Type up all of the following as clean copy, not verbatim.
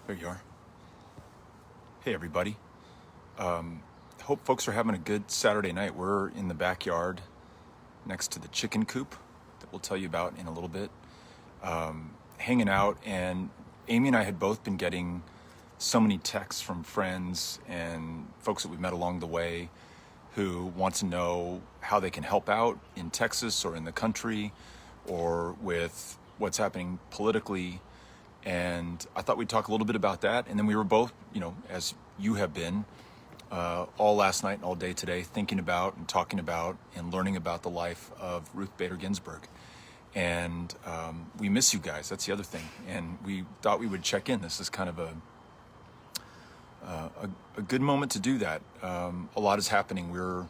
There you are. Hey, everybody. Hope folks are having a good Saturday night. We're in the backyard next to the chicken coop that we'll tell you about in a little bit, hanging out. And Amy and I had both been getting so many texts from friends and folks that we've met along the way who want to know how they can help out in Texas or in the country or with what's happening politically. And I thought we'd talk a little bit about that. And then we were both, as you have been, all last night and all day today, thinking about and talking about and learning about the life of Ruth Bader Ginsburg. And we miss you guys. That's the other thing. And we thought we would check in. This is kind of a good moment to do that. A lot is happening. We're,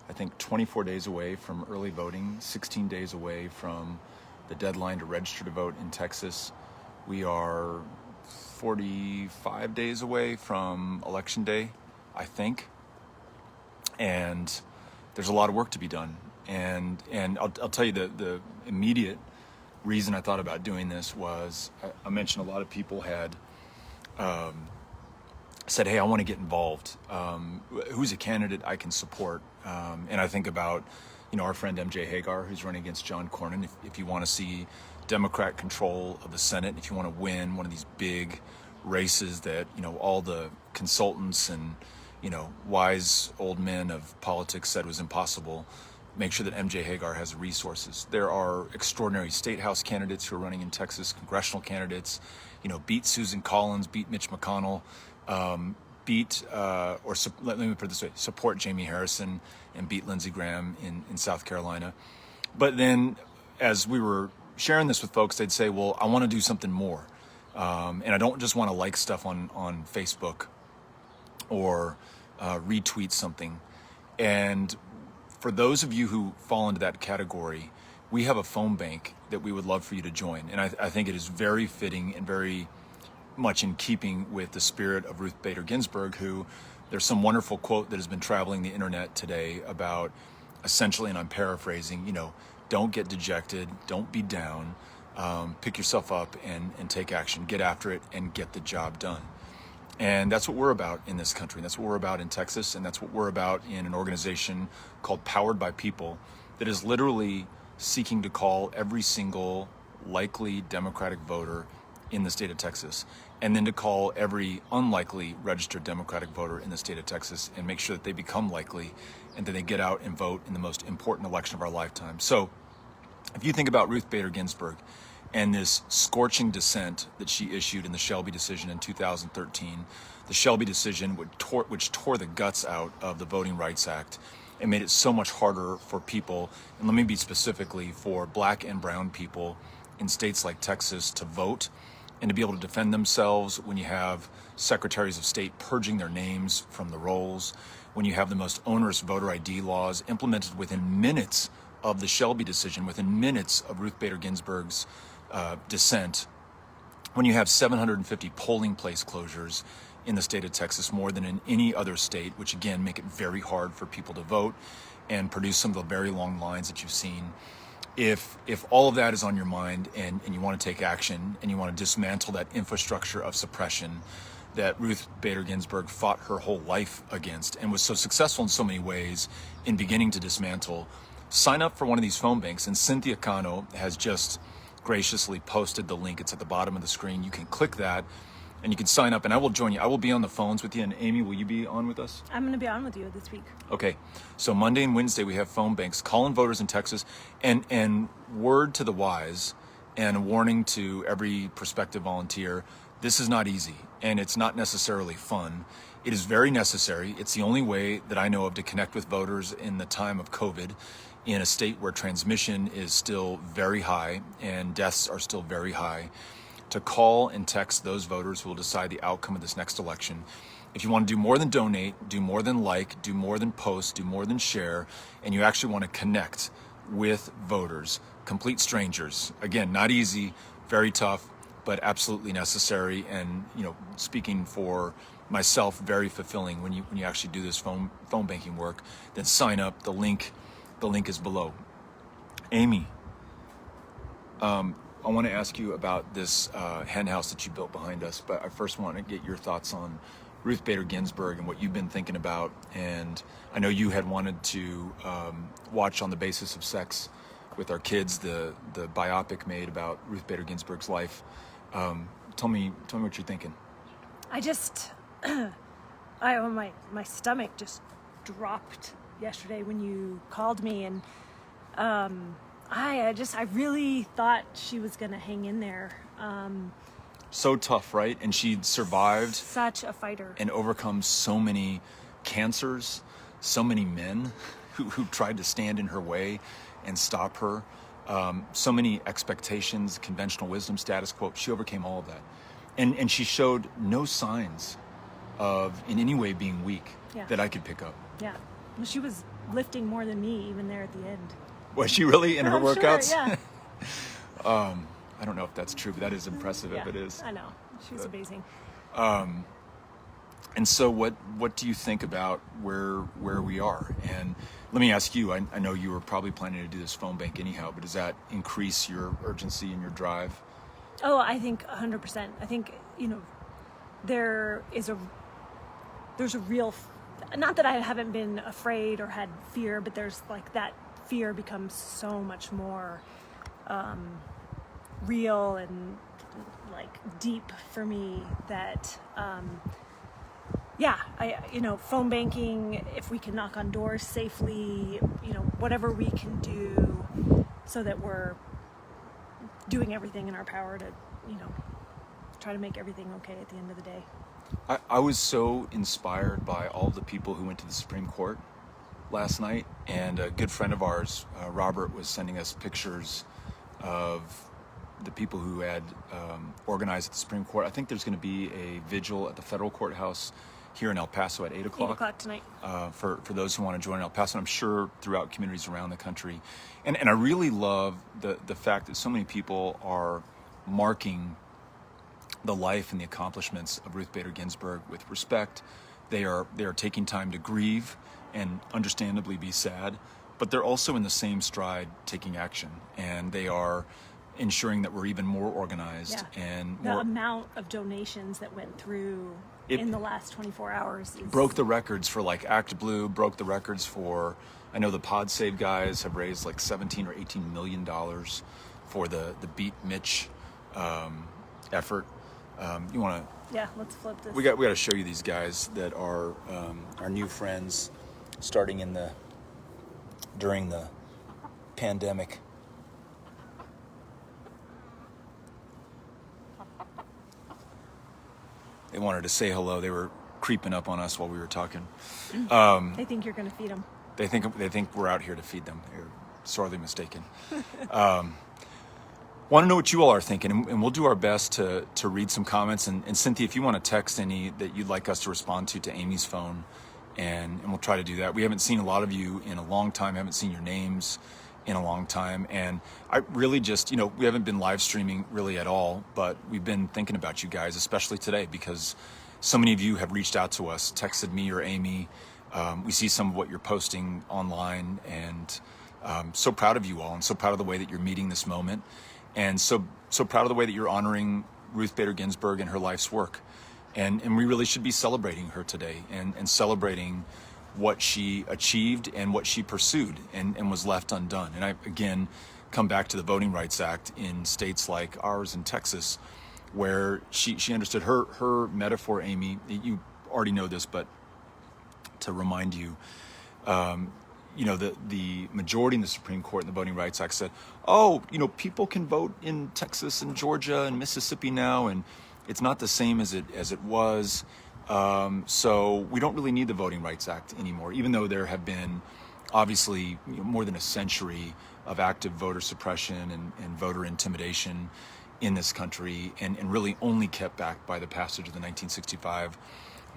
I think, 24 days away from early voting, 16 days away from the deadline to register to vote in Texas. We are 45 days away from Election Day, I think. And there's a lot of work to be done. And I'll tell you the immediate reason I thought about doing this was I mentioned a lot of people had said, hey, I want to get involved. Who's a candidate I can support? And I think about, our friend MJ Hagar, who's running against John Cornyn. If you want to see Democrat control of the Senate, if you want to win one of these big races that, all the consultants and, wise old men of politics said was impossible, make sure that MJ Hagar has the resources. There are extraordinary state house candidates who are running in Texas, congressional candidates, beat Susan Collins, beat Mitch McConnell, let me put it this way, support Jamie Harrison and beat Lindsey Graham in South Carolina. But then as we were sharing this with folks, they'd say, well, I want to do something more. And I don't just want to like stuff on Facebook or retweet something. And for those of you who fall into that category, we have a phone bank that we would love for you to join. And I think it is very fitting and very much in keeping with the spirit of Ruth Bader Ginsburg, who there's some wonderful quote that has been traveling the internet today about essentially, and I'm paraphrasing, don't get dejected, don't be down, pick yourself up and take action, get after it and get the job done. And that's what we're about in this country. That's what we're about in Texas. And that's what we're about in an organization called Powered by People that is literally seeking to call every single likely Democratic voter in the state of Texas, and then to call every unlikely registered Democratic voter in the state of Texas and make sure that they become likely and that they get out and vote in the most important election of our lifetime. So if you think about Ruth Bader Ginsburg and this scorching dissent that she issued in the Shelby decision in 2013, the Shelby decision which tore the guts out of the Voting Rights Act and made it so much harder for people, and let me be specifically for Black and brown people in states like Texas to vote and to be able to defend themselves when you have secretaries of state purging their names from the rolls, when you have the most onerous voter ID laws implemented within minutes of the Shelby decision, within minutes of Ruth Bader Ginsburg's dissent, when you have 750 polling place closures in the state of Texas, more than in any other state, which again make it very hard for people to vote and produce some of the very long lines that you've seen. If all of that is on your mind and you want to take action and you want to dismantle that infrastructure of suppression that Ruth Bader Ginsburg fought her whole life against and was so successful in so many ways in beginning to dismantle, sign up for one of these phone banks. And Cynthia Cano has just graciously posted the link. It's at the bottom of the screen. You can click that and you can sign up and I will join you. I will be on the phones with you. And Amy, will you be on with us? I'm going to be on with you this week. Okay. So Monday and Wednesday, we have phone banks calling voters in Texas and word to the wise and a warning to every prospective volunteer. This is not easy and it's not necessarily fun. It is very necessary. It's the only way that I know of to connect with voters in the time of COVID in a state where transmission is still very high and deaths are still very high, to call and text those voters who will decide the outcome of this next election. If you want to do more than donate, do more than like, do more than post, do more than share, and you actually want to connect with voters, complete strangers, again, not easy, very tough, but absolutely necessary. And, speaking for myself, very fulfilling when you actually do this phone banking work, then sign up. The link is below. Amy, I want to ask you about this hen house that you built behind us, but I first want to get your thoughts on Ruth Bader Ginsburg and what you've been thinking about. And I know you had wanted to watch On the Basis of Sex with our kids, the biopic made about Ruth Bader Ginsburg's life. Tell me what you're thinking. My stomach just dropped yesterday when you called me, and I really thought she was gonna hang in there. So tough, right? And she survived. Such a fighter. And overcome so many cancers, so many men who tried to stand in her way and stop her. So many expectations, conventional wisdom, status quo. She overcame all of that. And she showed no signs of in any way being weak that I could pick up. Yeah. Well, she was lifting more than me even there at the end. Was she really in her workouts? Sure, yeah. I don't know if that's true, but that is impressive if it is. I know. She's amazing. And so what do you think about where we are? And let me ask you, I know you were probably planning to do this phone bank anyhow, but does that increase your urgency and your drive? Oh, I think 100%. I think, there's a real, not that I haven't been afraid or had fear, but there's like that fear becomes so much more real and like deep for me that phone banking, if we can knock on doors safely, whatever we can do so that we're doing everything in our power to try to make everything okay at the end of the day. I was so inspired by all the people who went to the Supreme Court last night, and a good friend of ours, Robert, was sending us pictures of the people who had organized at the Supreme Court. I think there's going to be a vigil at the federal courthouse here in El Paso at 8 o'clock. 8 o'clock tonight. For those who want to join El Paso, and I'm sure throughout communities around the country. And I really love the fact that so many people are marking the life and the accomplishments of Ruth Bader Ginsburg with respect. They are taking time to grieve and understandably be sad, but they're also in the same stride taking action, and they are ensuring that we're even more organized. And the amount of donations that went through in the last 24 hours broke the records for like Act Blue, broke the records for, I know the Pod Save guys have raised like 17 or 18 million dollars for the Beat Mitch effort. You want to? Yeah, let's flip this. We got to show you these guys that are our new friends, starting during the pandemic. They wanted to say hello. They were creeping up on us while we were talking. They think you're going to feed them. They think we're out here to feed them. They're sorely mistaken. Want to know what you all are thinking, and we'll do our best to read some comments. And Cynthia, if you want to text any that you'd like us to respond to Amy's phone, and we'll try to do that. We haven't seen a lot of you in a long time. Haven't seen your names in a long time, and I really just, we haven't been live streaming really at all, but we've been thinking about you guys, especially today, because so many of you have reached out to us, texted me or Amy. We see some of what you're posting online, and so proud of you all, and so proud of the way that you're meeting this moment. And so proud of the way that you're honoring Ruth Bader Ginsburg and her life's work. And we really should be celebrating her today and celebrating what she achieved and what she pursued and was left undone. And I, again, come back to the Voting Rights Act in states like ours in Texas, where she understood her metaphor, Amy, you already know this, but to remind you, the majority in the Supreme Court in the Voting Rights Act said, people can vote in Texas and Georgia and Mississippi now, and it's not the same as it was. So we don't really need the Voting Rights Act anymore, even though there have been obviously more than a century of active voter suppression and voter intimidation in this country, and really only kept back by the passage of the 1965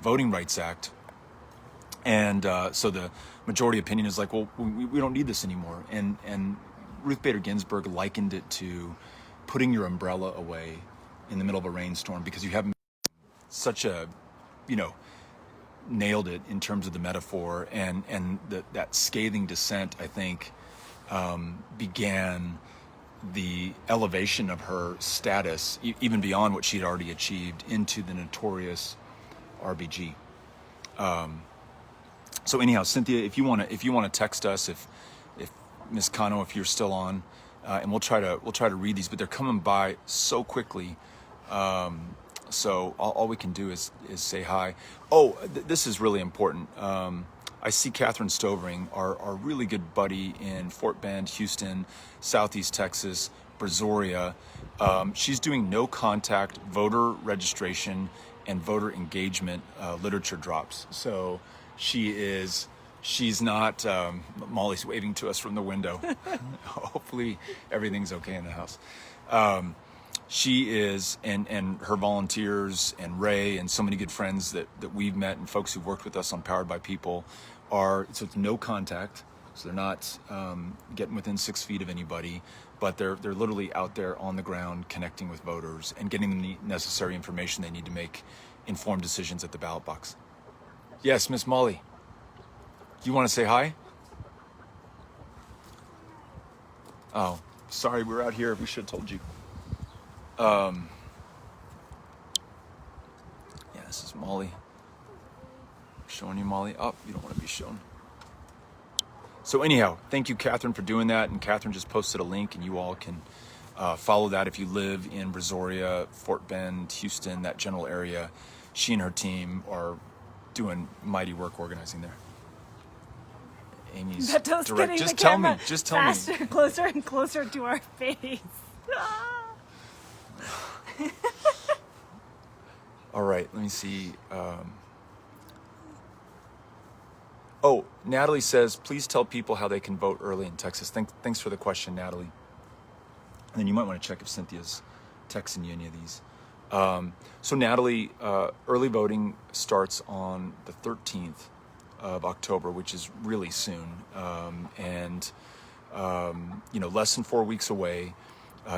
Voting Rights Act. And so the majority opinion is like, well, we don't need this anymore. And Ruth Bader Ginsburg likened it to putting your umbrella away in the middle of a rainstorm because you haven't such a, nailed it in terms of the metaphor, and that scathing dissent, I think, began the elevation of her status, even beyond what she'd already achieved, into the notorious RBG. So anyhow, Cynthia, if you want to text us, if Miss Kano, if you're still on, and we'll try to read these, but they're coming by so quickly. So all we can do is say hi. Oh, this is really important. I see Catherine Stovering, our really good buddy in Fort Bend, Houston, Southeast Texas, Brazoria. She's doing no contact voter registration and voter engagement literature drops. So she's not, Molly's waving to us from the window. Hopefully everything's okay in the house. She is, and her volunteers and Ray and so many good friends that we've met and folks who've worked with us on Powered by People so it's no contact. So they're not getting within 6 feet of anybody, but they're literally out there on the ground connecting with voters and getting them the necessary information they need to make informed decisions at the ballot box. Yes, Miss Molly. You want to say hi? Oh, sorry, we're out here. We should have told you. Yeah, this is Molly. Showing you Molly. Oh, you don't want to be shown. So anyhow, thank you, Catherine, for doing that. And Catherine just posted a link, and you all can follow that if you live in Brazoria, Fort Bend, Houston, that general area. She and her team are doing mighty work organizing there. Amy's Beto's direct. getting Just the tell camera me. Just tell me. faster, closer and closer to our face. All right, let me see. Natalie says, please tell people how they can vote early in Texas. Thanks for the question, Natalie. And then you might want to check if Cynthia's texting you any of these. So Natalie, early voting starts on the 13th of October, which is really soon. Less than 4 weeks away.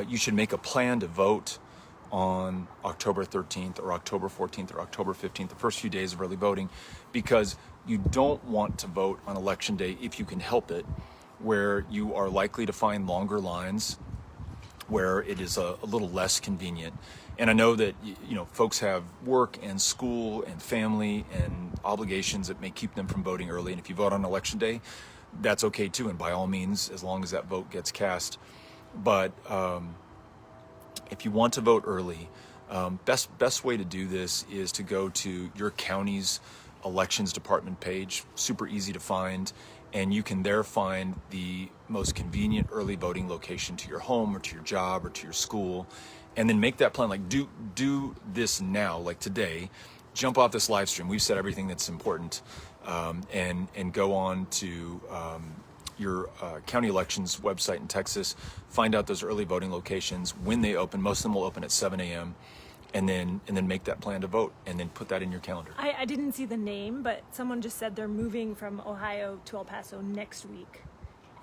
You should make a plan to vote on October 13th or October 14th or October 15th, the first few days of early voting, because you don't want to vote on election day if you can help it, where you are likely to find longer lines, where it is a little less convenient. And I know that folks have work and school and family and obligations that may keep them from voting early. And if you vote on election day, that's okay too. And by all means, as long as that vote gets cast. But if you want to vote early, best way to do this is to go to your county's elections department page. Super easy to find, and you can there find the most convenient early voting location to your home or to your job or to your school, and then make that plan. Like do this now, like today. Jump off this live stream. We've said everything that's important, and go on to your county elections website in Texas. Find out those early voting locations when they open. Most of them will open at 7 a.m. And then make that plan to vote, and then put that in your calendar. I didn't see the name, but someone just said they're moving from Ohio to El Paso next week.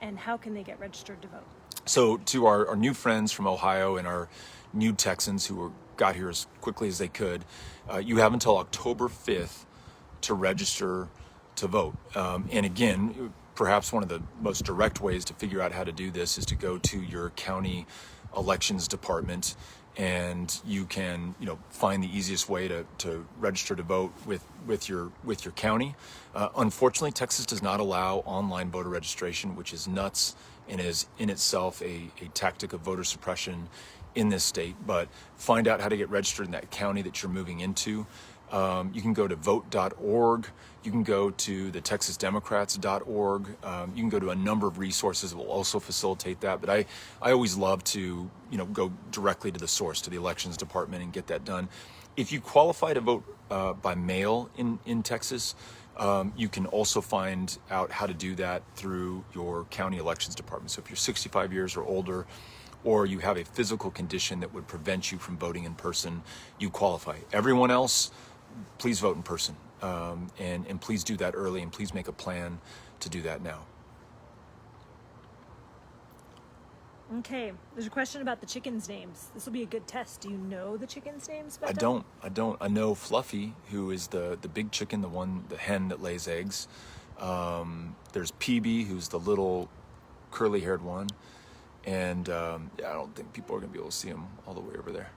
And how can they get registered to vote? So to our new friends from Ohio and our new Texans who got here as quickly as they could, you have until October 5th to register to vote. And again, perhaps one of the most direct ways to figure out how to do this is to go to your county elections department, and you can find the easiest way to register to vote with your county. Unfortunately, Texas does not allow online voter registration, which is nuts and is in itself a tactic of voter suppression in this state. But find out how to get registered in that county that you're moving into. You can go to vote.org. You can go to the TexasDemocrats.org. You can go to a number of resources that will also facilitate that. But I always love to go directly to the source, to the elections department, and get that done. If you qualify to vote by mail in Texas, you can also find out how to do that through your county elections department. So if you're 65 years or older, or you have a physical condition that would prevent you from voting in person, you qualify. Everyone else, please vote in person, and please do that early, and please make a plan to do that now. Okay, there's a question about the chickens' names. This will be a good test. Do you know the chickens' names, Beto? I don't. I know Fluffy, who is the big chicken, the hen that lays eggs. There's PB, who's the little curly-haired one. And yeah, I don't think people are going to be able to see them all the way over there.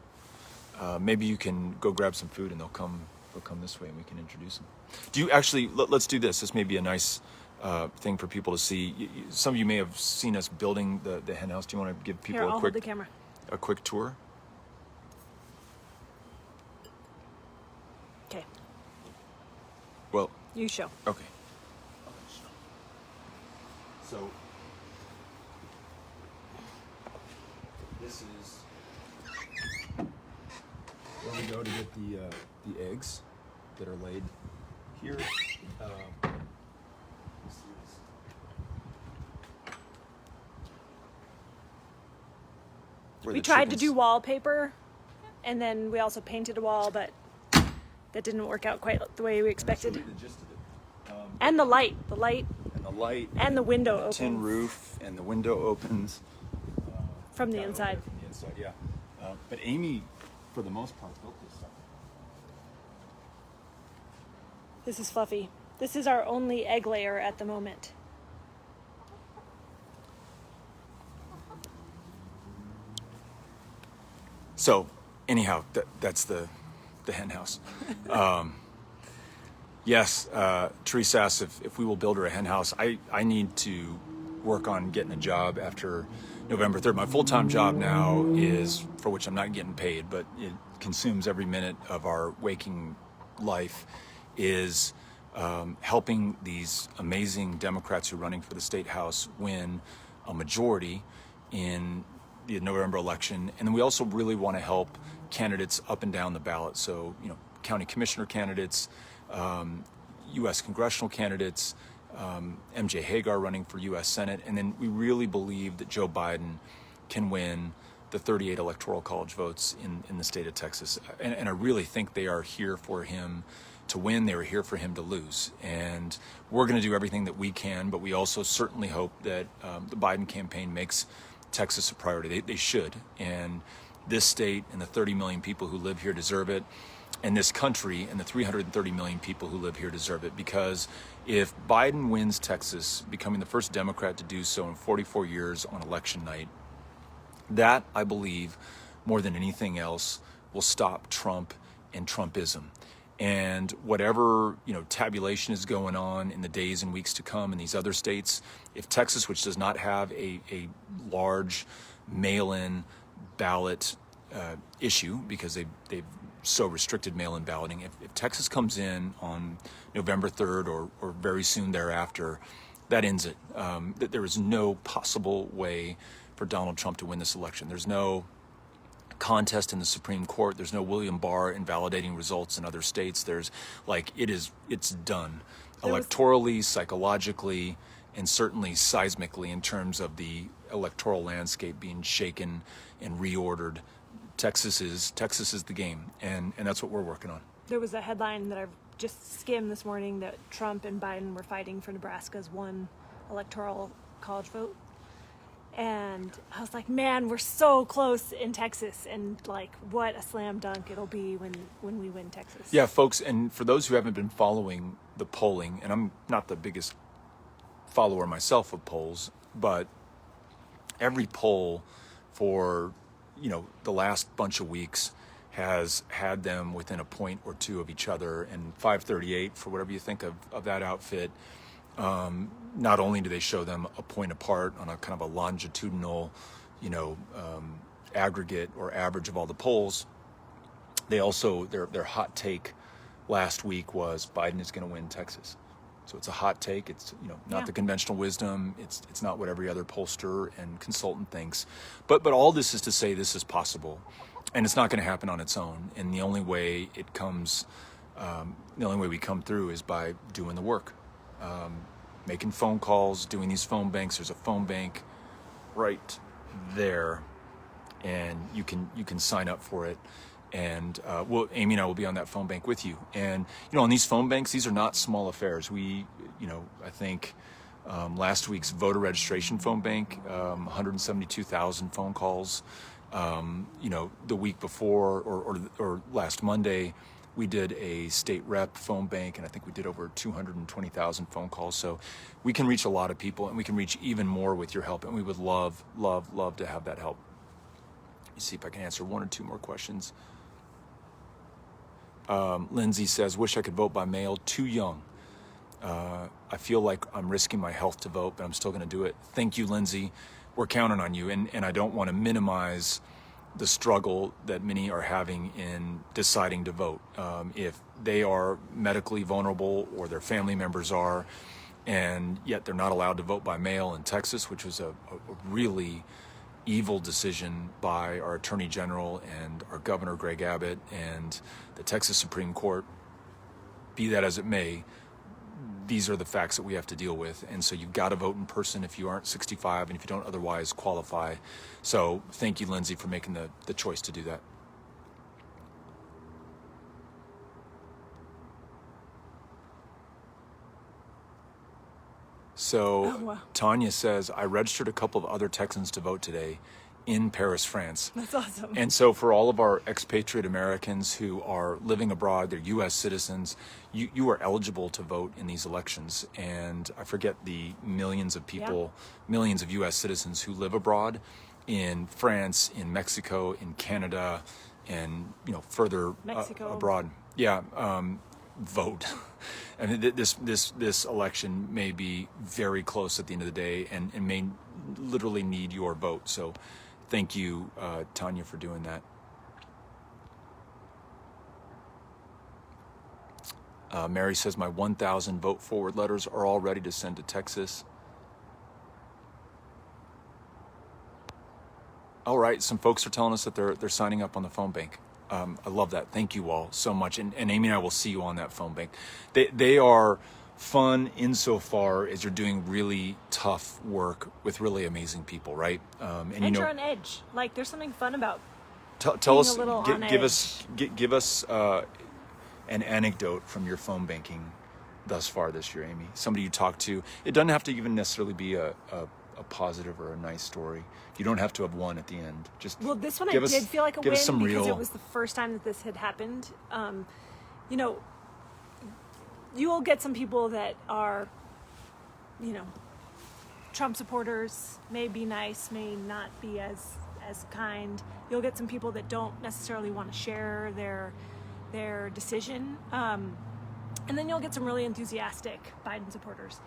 Maybe you can go grab some food and they'll come this way and we can introduce them. Do you actually, let's do this. This may be a nice thing for people to see. Some of you may have seen us building the hen house. Do you want to give people Here, I'll hold the camera. A quick tour? Okay. Well, you show. Okay. So this is where we go to get the eggs that are laid here. This is we tried to do wallpaper, and then we also painted a wall, but that didn't work out quite the way we expected. That's really the gist of it. And the light, and the window opens. Tin roof, and the window opens from the inside. From the inside, yeah. But Amy, for the most part, built this stuff. This is Fluffy. This is our only egg layer at the moment. So, anyhow, that's the hen house. Yes, Teresa asked if we will build her a hen house. I need to work on getting a job after November 3rd. My full-time job now is, for which I'm not getting paid, but it consumes every minute of our waking life, is helping these amazing Democrats who are running for the state house win a majority in the November election. And then we also really want to help candidates up and down the ballot. So, county commissioner candidates, U.S. congressional candidates, MJ Hagar running for U.S. Senate. And then we really believe that Joe Biden can win the 38 electoral college votes in the state of Texas. And I really think they are here for him to win. They were here for him to lose. And we're going to do everything that we can, but we also certainly hope that the Biden campaign makes Texas a priority. They should. And this state and the 30 million people who live here deserve it. And this country and the 330 million people who live here deserve it. Because if Biden wins Texas, becoming the first Democrat to do so in 44 years on election night, that, I believe, more than anything else, will stop Trump and Trumpism. And whatever, tabulation is going on in the days and weeks to come in these other states, if Texas, which does not have a large mail-in ballot issue, because they've so restricted mail-in balloting, if Texas comes in on November 3rd or very soon thereafter, that ends it. There is no possible way for Donald Trump to win this election. There's no contest in the Supreme Court. There's no William Barr invalidating results in other states. It's done electorally, psychologically, and certainly seismically in terms of the electoral landscape being shaken and reordered. Texas is the game, and that's what we're working on. There was a headline that I've just skimmed this morning that Trump and Biden were fighting for Nebraska's one electoral college vote. And I was like, man, we're so close in Texas, and what a slam dunk it'll be when we win Texas. Yeah, folks, and for those who haven't been following the polling, and I'm not the biggest follower myself of polls, but every poll for, the last bunch of weeks has had them within a point or two of each other, and 538, for whatever you think of that outfit, not only do they show them a point apart on a kind of a longitudinal, aggregate or average of all the polls, they also, their hot take last week was Biden is going to win Texas. So it's a hot take. It's, not the conventional wisdom. It's not what every other pollster and consultant thinks. But all this is to say this is possible, and it's not going to happen on its own. And the only way it comes, the only way we come through is by doing the work. Making phone calls, doing these phone banks. There's a phone bank right there, and you can sign up for it. And Amy and I will be on that phone bank with you. And on these phone banks, these are not small affairs. We, I think last week's voter registration phone bank, 172,000 phone calls. The week before or last Monday, We did a state rep phone bank, and I think we did over 220,000 phone calls. So we can reach a lot of people, and we can reach even more with your help. And we would love, love, love to have that help. Let me see if I can answer one or two more questions. Lindsay says, wish I could vote by mail. Too young. I feel like I'm risking my health to vote, but I'm still going to do it. Thank you, Lindsay. We're counting on you. And I don't want to minimize the struggle that many are having in deciding to vote. If they are medically vulnerable or their family members are, and yet they're not allowed to vote by mail in Texas, which was a really evil decision by our Attorney General and our Governor Greg Abbott and the Texas Supreme Court. Be that as it may, these are the facts that we have to deal with. And so you've got to vote in person if you aren't 65 and if you don't otherwise qualify. So thank you, Lindsay, for making the choice to do that. So Tanya says, I registered a couple of other Texans to vote today in Paris, France. That's awesome. And so for all of our expatriate Americans who are living abroad, they're U.S. citizens, you are eligible to vote in these elections. And I forget the millions of people, millions of U.S. citizens who live abroad in France, in Mexico, in Canada, and further abroad. Vote. I mean, this election may be very close at the end of the day, and may literally need your vote. So thank you, Tanya, for doing that. Mary says, my 1,000 vote forward letters are all ready to send to Texas. All right, some folks are telling us that they're signing up on the phone bank. I love that. Thank you all so much. And Amy and I will see you on that phone bank. They are fun insofar as you're doing really tough work with really amazing people, right? And you're on edge. Like, there's something fun about tell us, a little on edge. give us an anecdote from your phone banking thus far this year, Amy. Somebody you talked to. It doesn't have to even necessarily be a positive or a nice story. You don't have to have one at the end. Just this one I did feel like a win because real... it was the first time that this had happened. You will get some people that are, Trump supporters, may be nice, may not be as kind. You'll get some people that don't necessarily want to share their decision. And then you'll get some really enthusiastic Biden supporters.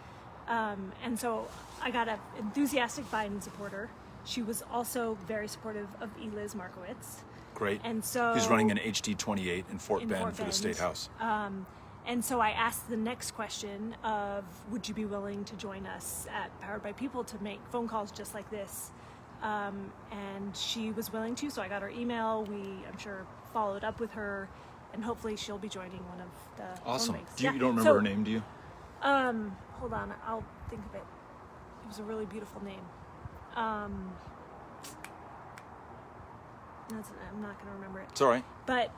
And so I got an enthusiastic Biden supporter. She was also very supportive of Eliz Markowitz. Great. And so he's running an HD 28 in Fort Bend for the State House. And so I asked the next question of, would you be willing to join us at Powered by People to make phone calls just like this? And she was willing to, so I got her email. I'm sure, followed up with her, and hopefully she'll be joining one of the awesome. phone banks. You don't remember her name, do you? Hold on, I'll think of it. It was a really beautiful name. I'm not going to remember it. It's all right. But,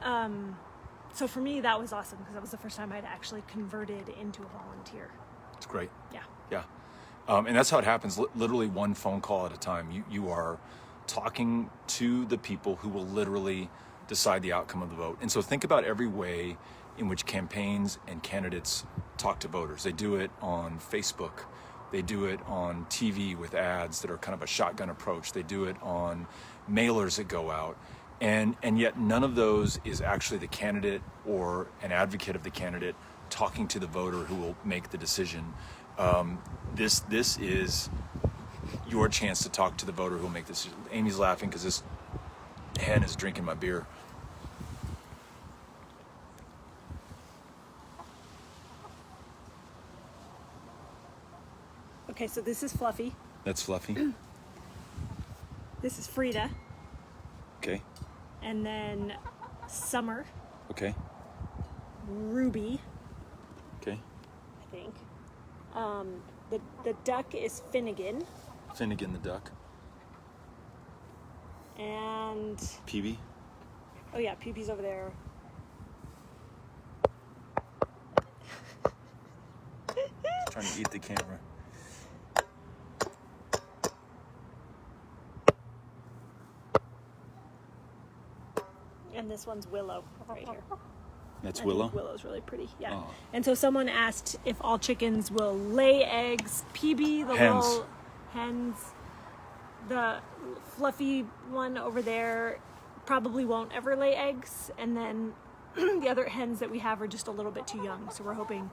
so for me, that was awesome because that was the first time I'd actually converted into a volunteer. It's great. Yeah. Yeah. And that's how it happens, literally one phone call at a time. You are talking to the people who will literally decide the outcome of the vote. And so think about every way in which campaigns and candidates talk to voters. They do it on Facebook. They do it on TV with ads that are kind of a shotgun approach. They do it on mailers that go out. And yet none of those is actually the candidate or an advocate of the candidate talking to the voter who will make the decision. This is your chance to talk to the voter who will make this decision. Amy's laughing because this hen is drinking my beer. Okay, so this is Fluffy. That's Fluffy. This is Frida. Okay. And then Summer. Okay. Ruby. Okay. I think. The duck is Finnegan. Finnegan the duck. And Peavy. Oh yeah, Peepee's over there. Trying to eat the camera. And this one's Willow right here. That's I Willow? think Willow's really pretty, yeah. Oh. And so someone asked if all chickens will lay eggs. PB, the Hens. little hens, the fluffy one over there probably won't ever lay eggs. And then the other hens that we have are just a little bit too young. So we're hoping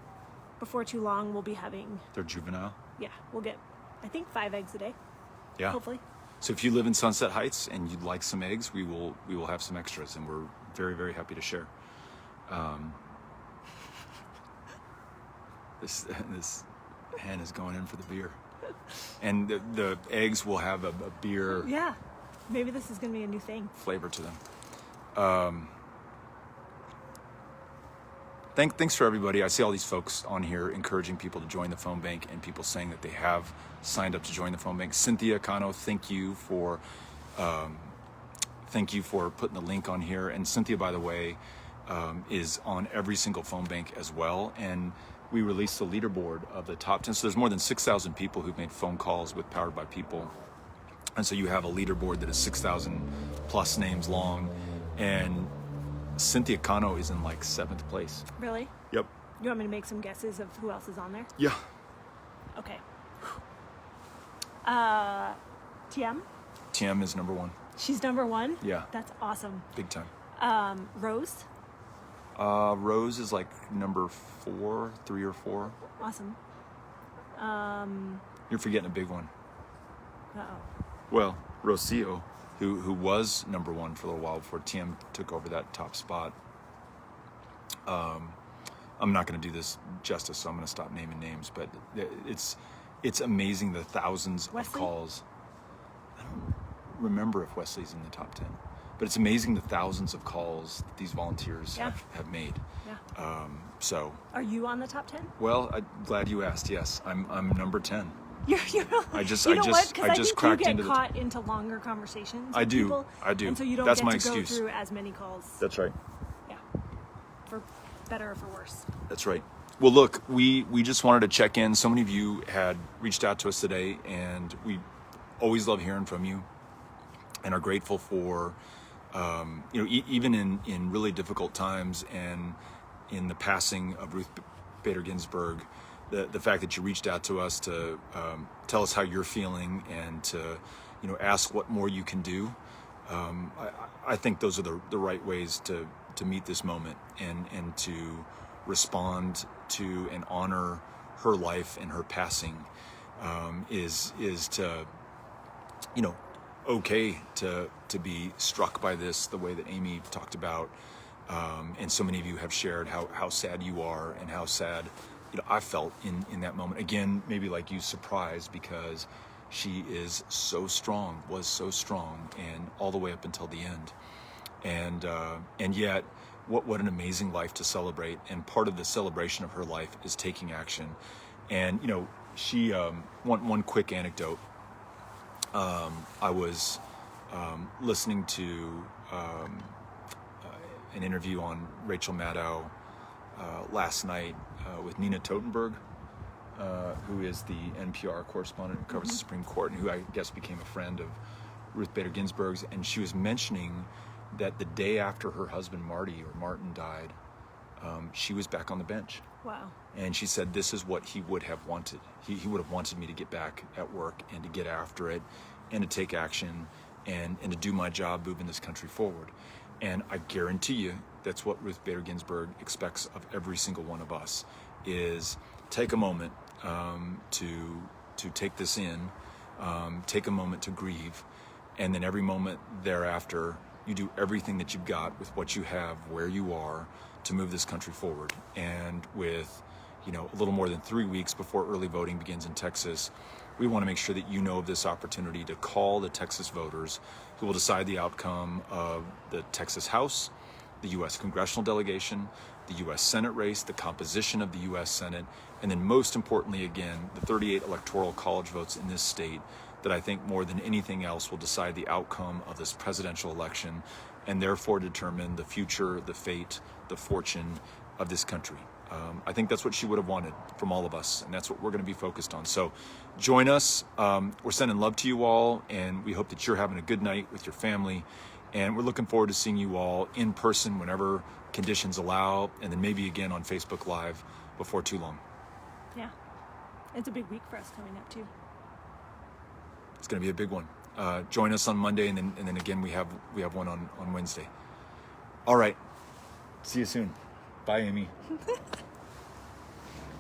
before too long we'll be having, They're juvenile. yeah, we'll get, I think 5 eggs a day, Yeah. hopefully. So if you live in Sunset Heights and you'd like some eggs, we will have some extras, and we're very, very happy to share. This hen is going in for the beer, and the eggs will have a beer Yeah, maybe this is going to be a new thing. flavor to them. Thanks for everybody. I see all these folks on here encouraging people to join the phone bank, and people saying that they have signed up to join the phone bank. Cynthia Cano, thank you for putting the link on here. And Cynthia, by the way, is on every single phone bank as well. And we released the leaderboard of the top 10. So there's more than 6,000 people who've made phone calls with Powered by People. And so you have a leaderboard that is 6,000 plus names long. And Cynthia Cano is in like 7th place. Really? Yep. You want me to make some guesses of who else is on there? Yeah. Okay. TM? TM is number 1. She's number 1? Yeah. That's awesome. Big time. Rose? Rose is like number 4, 3 or 4. Awesome. You're forgetting a big one. Uh-oh. Well, Rocio, who was number 1 for a little while before TM took over that top spot. I'm not going to do this justice, so I'm going to stop naming names. But it's amazing the thousands Wesley? of calls. I don't remember if Wesley's in the top 10, but it's amazing the thousands of calls that these volunteers Yeah. have made. Yeah. So, Are you on the top 10? well, I'm glad you asked. Yes, I'm number 10. You're I just you know what? 'Cause I just think cracked you get into the. caught into longer conversations. I with do. people, I do. And so you don't That's get my to excuse. go through as many calls. That's right. Yeah. For better or for worse. That's right. Well, look, we just wanted to check in. So many of you had reached out to us today, and we always love hearing from you, and are grateful for, even in really difficult times, and in the passing of Ruth Bader Ginsburg, the fact that you reached out to us to tell us how you're feeling, and to, ask what more you can do. I think those are the right ways to meet this moment, and to respond to and honor her life and her passing, is to, okay to be struck by this the way that Amy talked about, and so many of you have shared how sad you are, and how sad I felt in that moment. Again, maybe like you, surprised, because she is was so strong, and all the way up until the end, and yet what an amazing life to celebrate. And part of the celebration of her life is taking action. And she one quick anecdote. I was listening to an interview on Rachel Maddow last night with Nina Totenberg, who is the NPR correspondent who covers the Supreme Court, and who I guess became a friend of Ruth Bader Ginsburg's. And she was mentioning that the day after her husband Martin died, she was back on the bench. Wow. And she said, this is what he would have wanted. He would have wanted me to get back at work, and to get after it, and to take action, and to do my job moving this country forward. And I guarantee you that's what Ruth Bader Ginsburg expects of every single one of us, is take a moment to take this in, take a moment to grieve, and then every moment thereafter, you do everything that you've got with what you have, where you are, to move this country forward. And with, a little more than 3 weeks before early voting begins in Texas, we want to make sure that you know of this opportunity to call the Texas voters who will decide the outcome of the Texas House, the U.S. congressional delegation, the U.S. Senate race, the composition of the U.S. Senate, and then most importantly, again, the 38 electoral college votes in this state that I think more than anything else will decide the outcome of this presidential election, and therefore determine the future, the fate, the fortune of this country. I think that's what she would have wanted from all of us, and that's what we're going to be focused on. So join us. We're sending love to you all, and we hope that you're having a good night with your family. And we're looking forward to seeing you all in person whenever conditions allow, and then maybe again on Facebook Live before too long. Yeah. It's a big week for us coming up too. It's going to be a big one. Join us on Monday, and then again we have one on Wednesday. All right. See you soon. Bye, Amy.